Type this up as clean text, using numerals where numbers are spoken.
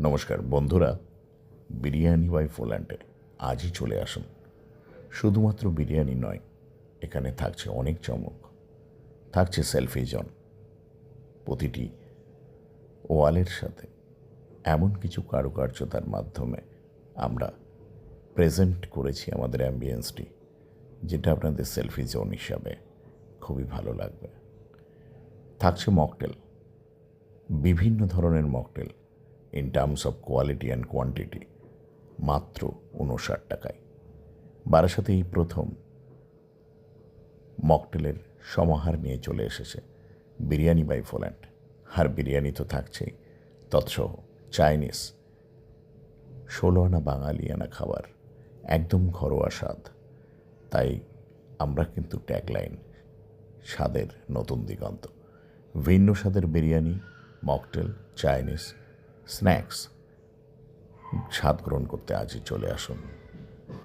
নমস্কার বন্ধুরা, বিরিয়ানি বাই পোল্যান্ডে আজই চলে আসুন। শুধুমাত্র বিরিয়ানি নয়, এখানে থাকছে অনেক চমক। থাকছে সেলফি জোন, প্রতিটি ওয়ালের সাথে এমন কিছু কারুকার্যতার মাধ্যমে আমরা প্রেজেন্ট করেছি আমাদের অ্যাম্বিয়েন্সটি, যেটা আপনাদের সেলফি জোন হিসাবে খুবই ভালো লাগবে। থাকছে মকটেল, বিভিন্ন ধরনের mocktail in terms of quality and quantity, মাত্র 59 টাকায়। বারাসাতে এই প্রথম মকটেলের সমাহার নিয়ে চলে এসেছে বিরিয়ানি বাই পোল্যান্ড। আর বিরিয়ানি তো থাকছেই, তৎসহ চাইনিজ 16 আনা বাঙালিয়ানা খাবার, একদম ঘরোয়া স্বাদ। তাই আমরা কিন্তু ট্যাগলাইন স্বাদের নতুন দিগন্ত। ভিন্ন স্বাদের বিরিয়ানি, মকটেল, চাইনিজ স্ন্যাক্স স্বাদ গ্রহণ করতে আজই চলে আসুন।